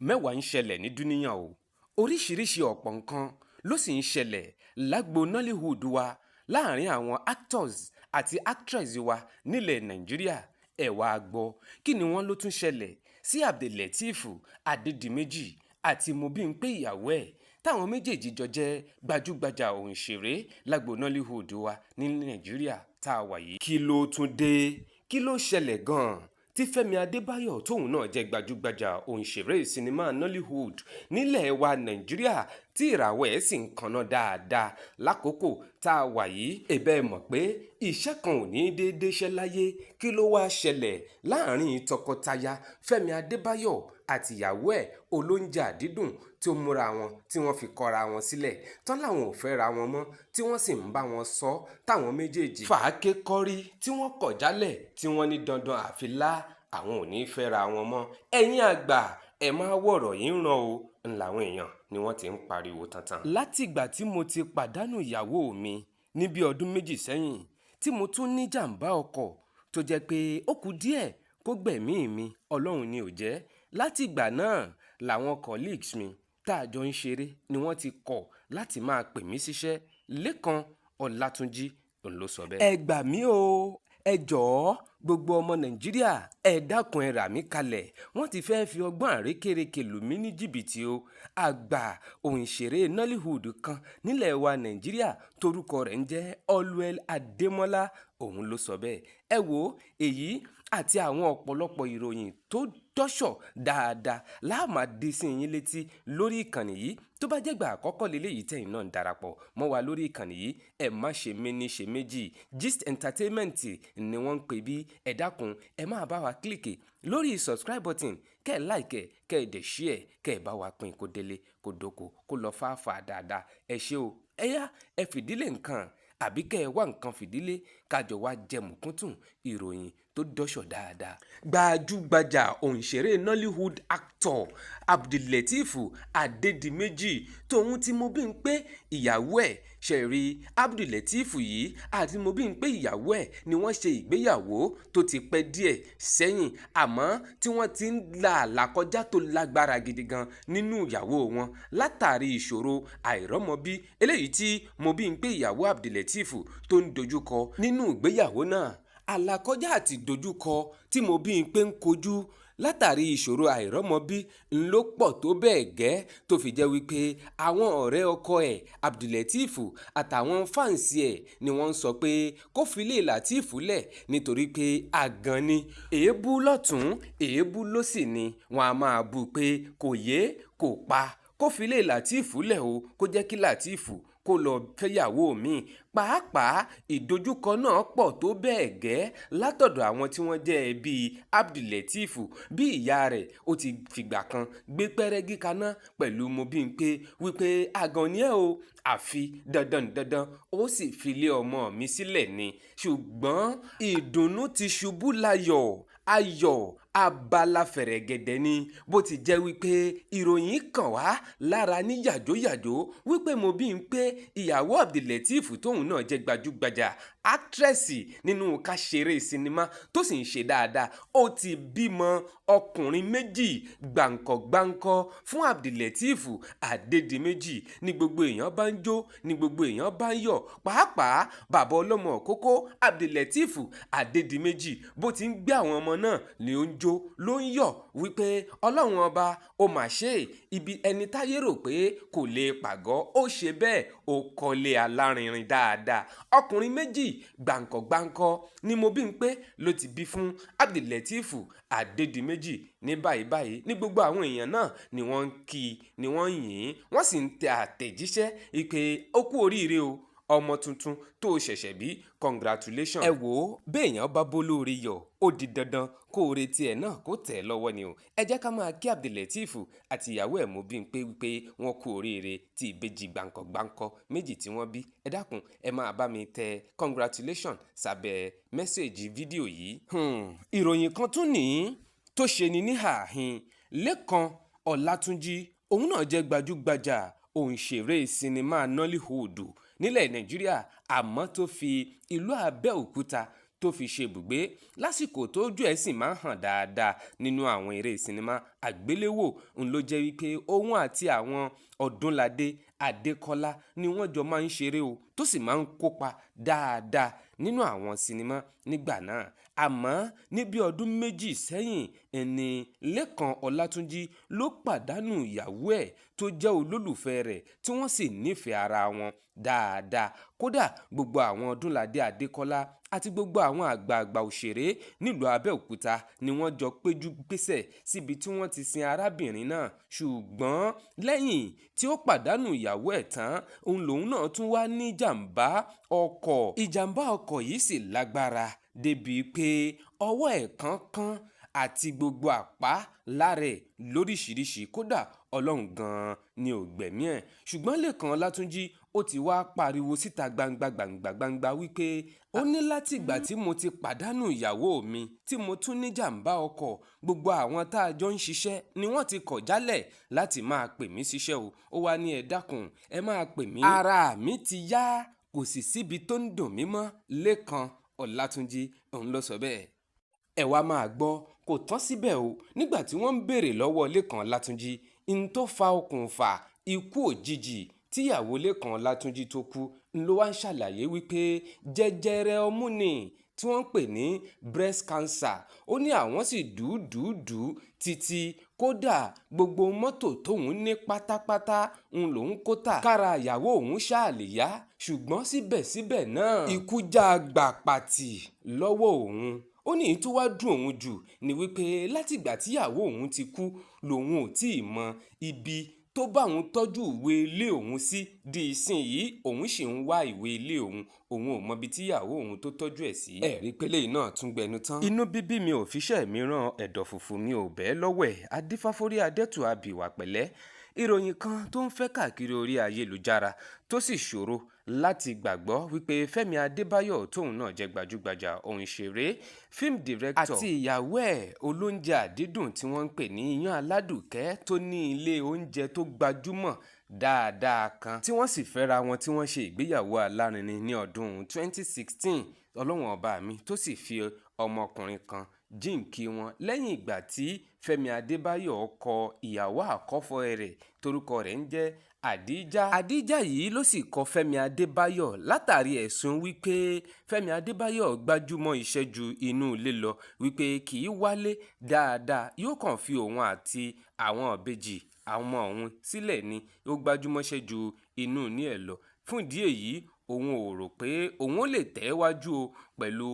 mẹ́wàá ń ṣẹlẹ̀ ní dúníyàn o oríṣiríṣi ọ̀pọ̀ nǹkan ló sì ń ṣẹlẹ̀ lágbo Nollywood wa láàrin àwọn actors àti actress wa nílẹ̀ Nàìjíríà ẹ wá gbọ́ kí ni wọ́n ló tún ṣẹlẹ̀ sí Abdul-Lateef Adédìméjì àti Mobímpé ìyàwó ẹ̀ táwọn méjèèjì jọ jẹ́ gbajúgbajà òǹṣèré lágbo Nollywood wa ní Nàìjíríà tá a wà yìí. Kí ló tún dé? Kí ló ṣẹlẹ̀ gan-an tí Fẹ́mi Adébáyọ̀ tóun náà jẹ́ gbajúgbajà òǹṣèré sinimá Nollywood nílẹ̀ wa Nàìjíríà tí ìràwọ̀ ẹ̀ sì ń kanná dáadáa lákòókò tá a wà yìí. Ẹ̀bẹ̀ mọ̀ pé iṣẹ́ kan ò ní déédéé ṣẹ́ láyé. Kí ló wá ṣẹlẹ̀ láàrin tọkọtaya Fẹ́mi Adébáyọ̀ àti ìyàwó ẹ̀ olóúnjẹ àdídùn tí ó múra wọn tí wọ́n fi kọra wọn sílẹ̀ tán láwọn ò fẹ́ ra wọn mọ́ tí wọ́n sì ń bá wọn sọ táwọn méjèèjì fàáké kọ́rí tí wọ́n kọ̀ jálẹ̀ tí wọ́n ní dandan àfilá àwọn ò ní fẹ́ ra wọn mọ́. Ẹ̀yin àgbà ẹ máa wọ̀rọ̀ yìí ń ràn o làwọn èèyàn ni wọ́n ti ń pariwo tantan. Látìgbà tí mo ti pàdánù ìyàwó mi ní bí ọdún méjì sẹ́yìn tí mo tún ní jàǹbá ọkọ̀ tó jẹ́ pé ó kù díẹ̀ kó gbẹ̀mí mi Ọlọ́run ni ò jẹ́. Látìgbà náà làwọn colleagues mi tá a jọ ń ṣeré ni wọ́n ti kọ̀ láti máa pè mí síṣẹ́. Lékan Ọlátúnjí òun ló sọ bẹ́ẹ̀. Ẹ gbà mí o ẹ jọ̀ọ́ gbogbo ọmọ Nàìjíríà ẹ dákun ẹ rà mí kalẹ̀ wọ́n ti fẹ́ fi ọgbọ́n àrékérekè lù mí ní jìbìtì o. Àgbà òǹṣèré Nollywood kan nílẹ̀ wa Nàìjíríà torúkọ rẹ̀ ń jẹ́ Allwell Adémọ́lá òun ló sọ bẹ́ẹ̀. Ẹ wo èyí àti àwọn ọ̀pọ̀lọpọ̀ ìròyìn tó dọ́ṣọ̀ dáadáa láàmà dé sí yín létí lórí ìkànnì yìí. Tó bá jẹ́gbà àkọ́kọ́ lélẹ́yìí tẹ̀yin náà ń darapọ̀ mọ́ wa lórí ìkànnì yìí ẹ má ṣe méní ṣe méjì Gist Entertainment ni wọ́n ń pè bí. Ẹ dákun ẹ máa bá wa kílìkì lórí subscribe button kẹ́ ẹ like kẹ́ ẹ dẹ̀ share kẹ́ ẹ bá wa pín kó délé kó dóko kó lọ fáfá dáadáa. Ẹ ṣé o ẹ yá ẹ fìdílé nǹkan àbí kẹ́ ẹ wá nǹkan fìdílé kájọ wá jẹ mùkúntùn ìròyìn tó dọ́ṣọ̀ dáadáa. Gbajúgbajà òǹṣèré Nollywood actor Abdul-Lateef Adédìméjì tóun tí Mobímpé ìyàwó ẹ̀ ṣe rí. Abdul-Lateef yìí àti Mobímpé ìyàwó ẹ̀ ni wọ́n ṣe ìgbéyàwó tó ti pẹ́ díẹ̀ sẹ́yìn àmọ́ tí wọ́n ti ń la àlàkọjá tó lágbára gidi gan nínú ìyàwó wọn látàrí ìṣòro àìrọ́mọbí eléyìí tí Mobímpé ìyàwó Abdul-Lateef tó ń dojúkọ nínú ìgbéyàwó náà. Àlàkọjá àti ìdojúkọ tí Mobímpé ń kojú látàrí ìṣòro àìrọ́mọbí ló pọ̀ tó bẹ́ẹ̀ gẹ́ tó fi jẹ́ wípé àwọn ọ̀rẹ́ ọkọ ẹ̀ Abdul-Lateef àtàwọn fáǹsì ẹ̀ ni wọ́n ń sọ pé kó filé Lateef lẹ̀ nítorí pé àgàn ni èébú lọ́tún èébú lósì ni wọ́n á máa bú pé kò yé kò pa kó filé Lateef lẹ̀ o kó jẹ́ kí Lateef kó lọ fẹ́yàwó mi. Pàápàá ìdojúkọ náà pọ̀ tó bẹ́ẹ̀ gẹ́ látọ̀dọ̀ àwọn tí wọ́n jẹ́ ẹbí Abdul-Lateef bí ìyá rẹ̀ ó ti fìgbà kan gbé pẹ́rẹ́gí kaná pẹ̀lú Mobímpé wípé àgàn ni ẹ́ o àfi dandan ó sì filé ọmọ mi sílẹ̀ ni. Ṣùgbọ́n ìdùnnú ti ṣubú layọ̀ ayọ̀ abala fẹ̀rẹ̀gẹ̀dẹ̀ ni bó ti jẹ́ wípé ìròyìn kàn wá lára ní yàjóyàjó wípé Mobímpé ìyàwó Abdul-Lateef tóun náà jẹ́ gbajúgbajà actress nínú ká ṣeré sinimá tó sì ń ṣe dáadáa ó ti bímọ ọkùnrin méjì gbàǹkọ̀gbàǹkọ̀ fún Abdul-Lateef Adédìméjì ní gbogbo èèyàn bá ń jó ní gbogbo èèyàn bá ń yọ̀. Pàápàá bàbá ọlọ́mọ òkókó Abdul-Lateef Adédìméjì bó ti ń gbé àwọn ọmọ náà ni ó ń jó ló ń yọ̀ wípé Ọlọ́run ọba ó mà ṣe ibi ẹni táyé rò pé kò lè pàgọ́ ó ṣe bẹ́ẹ̀ ó kọ́lé alárinrin dáadáa. Ọkùnrin méjì gbàǹkọ̀gbàǹkọ̀ ni Mobímpé ló ti bí fún Abdul-Lateef Adédìméjì. Ní báyìí ní gbogbo àwọn èèyàn náà ni wọ́n ń kí ni wọ́n ń yìn wọ́n sì ń tẹ àtẹ̀jíṣẹ́ ìpè ó kú oríire o ọmọ tuntun tó ṣẹ̀ṣẹ̀ bí congratulations. Ẹ wò ó béèyàn bá bólóore yọ̀ ó di dandan kó o retí ẹ̀ náà kó tẹ̀ ẹ́ lọ́wọ́ ni o. Ẹ jẹ́ ká máa kí Abdul-Lateef àti ìyàwó ẹ̀ Mobímpé wípé wọ́n kú oríire tí ìbejì gbàǹkọ̀gbàǹkọ̀ méjì tí wọ́n bí. Ẹ dákun ẹ máa bá mi tẹ congratulations sábẹ́ mẹ́sẹ̀gì fídíò yìí. Ìròyìn kan tún nìyí tó ṣe ni ní ààhín. Lékan Ọlátúnjí òun náà jẹ́ gbajúgbajà òǹṣèré sinimá Nollywood nílẹ̀ Nàìjíríà àmọ́ tó fi ìlú Abẹ́òkúta tó fi ṣe ibùgbé lásìkò tójú ẹ̀ sì máa ń hàn dáadáa nínú àwọn eré sinimá àgbéléwò ló jẹ́ wípé òun àti àwọn Ọdúnládé Adékọ́lá ni wọ́n jọ máa ń ṣeré o tó sì máa ń kópa dáadáa nínú àwọn sinimá nígbà náà. Àmọ́ ní bí ọdún méjì sẹ́yìn ẹni Lékan Ọlátúnjí ló pàdánù ìyàwó ẹ̀ tó jẹ́ olólùfẹ́ rẹ̀ tí wọ́n sì nífẹ̀ẹ́ ara wọn dáadáa. Kódà gbogbo àwọn Ọdúnládé Adékọ́lá àti gbogbo àwọn àgbààgbà òṣèré nílùú Abẹ́òkúta ni wọ́n jọ péjú pésẹ̀ síbi tí wọ́n ti sin arábìnrin náà. Ṣùgbọ́n lẹ́yìn tí ó pàdánù ìyàwó ẹ̀ tán, òun lòun náà tún wá ní ìjàmbá ọkọ̀. Ìjàmbá ọkọ̀ yìí sì lágbára débi pé ọwọ́ ẹ̀ kánkán àti gbogbo àpá lára ẹ̀ lóríṣiríṣi. Kódà Ọlọ́run gan-an ni ò gbẹ̀mí ẹ̀. Ṣùgbọ́n Lékan Ọlátúnjí ó ti wá pariwo síta gbangba wípé ó ní láti ìgbà tí mo ti pàdánù ìyàwó mi tí mo tún ní jàǹbá ọkọ̀, gbogbo àwọn tá a jọ ń ṣiṣẹ́ ni wọ́n ti kọ̀ jálẹ̀ láti máa pè mí síṣẹ́ o. Ó wá ní ẹ dákun ẹ máa pè mí. Ara mi ti yá, kò sì síbi tó ń dùn mí mọ́. Lékan Ọlátúnjí òun ló sọ bẹ́ẹ̀. Ẹ wá máa gbọ́, kò tán síbẹ̀ o. Nígbà tí wọ́n ń béèrè lọ́wọ́ Lékan Ọlátúnjí n tó fa okùnfà ikú òjijì tíyàwó Lékan Ọlátúnjí tó kú, ló wá ń ṣàlàyé wípé jẹjẹrẹ ọmú ni tí wọ́n ń pè ní breast cancer. Ó ní àwọn sì dùú títí kódà gbogbo mọ́tò tóun ní pátápátá lòun kó tà kára ìyàwó òun ṣáàlì yá. Ṣùgbọ́n síbẹ̀síbẹ̀ náà ikú já gbà pàtì lọ́wọ́ òun. Ó ní èyí tó wá dùn òun jù ni wípé látìgbà tíyàwó òun ti kú lòun ò tíì mọ ibi tó bá òun tọ́jú ìwé ilé òun sí di ìsinyìí. Òun sì ń wá ìwé ilé òun ò mọ ibi tíyàwó òun tó tọ́jú ẹ̀ sí. Ẹ̀rí pélé náà tún gbẹnu tán. Inú bíbí mi ò fiṣẹ́ mi ràn, ẹ̀dọ̀ fùfù mi ò bẹ́ẹ̀ lọ́wọ́ ẹ̀. Adífáforí adẹ́tù abìwà pẹ̀lẹ́. Ìròyìn kan tó ń fẹ́ káàkiri orí ayélujára tó sì ṣòro láti gbàgbọ́ wípé Fẹ́mi Adébáyọ̀ tóun náà jẹ́ gbajúgbajà òǹṣèré, fíìmù dìrẹ́kítọ̀ àti ìyàwó ẹ̀ olóúnjẹ àdídùn tí wọ́n ń pè ní Iyán Aládùkẹ́ tó ní ilé oúnjẹ tó gbajúmọ̀ dáadáa kan tí wọ́n sì fẹ́ra wọn tí wọ́n ṣe ìgbéyàwó alárinrin ní ọdún 2016. Ọlọ́run ọba mi tó sì fi ọmọkùnrin kan jíǹkí wọn lẹ́yìn ìgbà tí Fẹ́mi Adébáyọ̀ kọ ìyàwó àkọ́fọ́ rẹ̀ torúkọ rẹ̀ ń jẹ́ Àdíjà. Àdíjà yìí ló sì kọ Fẹ́mi Adébáyọ̀ látàrí ẹ̀sùn wípé Fẹ́mi Adébáyọ̀ gbájúmọ́ iṣẹ́ ju inú ilé lọ, wípé kì í wálé dáadáa, yóò kàn fi òun àti àwọn ìbejì àwọn òun sílẹ̀ ni, ó gbájúmọ́ṣẹ́ ju inú ilé ẹ̀ lọ. Fún ìdí èyí òun ò rò pé òun ó lè tẹ̀wájú o pẹ̀lú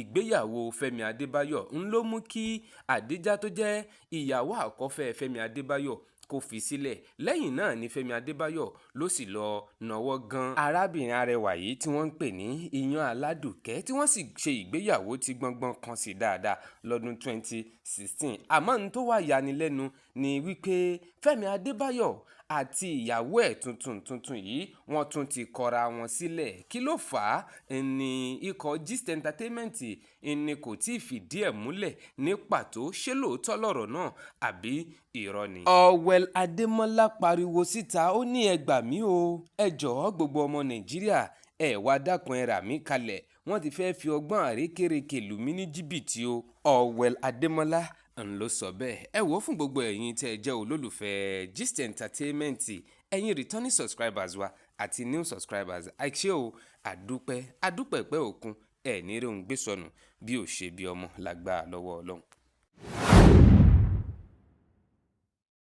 ìgbéyàwó Fẹ́mi Adébáyọ̀. Ló mú kí Àdíjà tó jẹ́ ìyàwó àkọ́fẹ́ Fẹ́mi Adébáyọ̀ kó fi sílẹ̀. Lẹ́yìn náà ni Fẹ́mi Adébáyọ̀ ló sì lọ nawọ́ gan arábìnrin arẹwà yìí tí wọ́n ń pè ní Iyán Aládùkẹ́, tí wọ́n sì ṣe ìgbéyàwó tí gbọ́ngbọ́n kan sí dáadáa lọ́dún 2016. Àmọ́ n tó wá yanilẹ́nu ni wípé Fẹ́mi Adébáyọ̀ àti ìyàwó ẹ̀ tuntun yìí wọ́n tún ti kọra wọn sílẹ̀. Kí ló fà á? Ní ikọ̀ Gist Entertainment ni kò tí ì fìdí ẹ̀ múlẹ̀ ní pàtó. Ṣé lóòótọ́ lọ̀rọ̀ náà àbí irọ́ ni? Ọ̀wẹ̀l Adémọ́lá pariwo síta, ó ní ẹ gbà mí o, ẹ jọ̀ọ́ gbogbo ọmọ Nàìjíríà ẹ wá dákun ẹ rà mí kalẹ̀, wọ́n ti fẹ́ fi ọgbọ́n àrékérekè lù mí ní jìbìtì o. Ọ̀wẹ̀l Adémọ́lá ló sọ bẹ́ẹ̀. Ẹ wò ó fún gbogbo ẹ̀yin tẹ́ ẹ jẹ́ olólùfẹ́ Gist Entertainment, ẹ̀yin returning subscribers wa àti new subscribers, àìṣe o, àdúpẹ́ pẹ́ òkun ẹ̀ ní rẹ̀ ń gbé sọnù bí ò ṣe bí ọmọ lágbára lọ́wọ́ Ọlọ́run.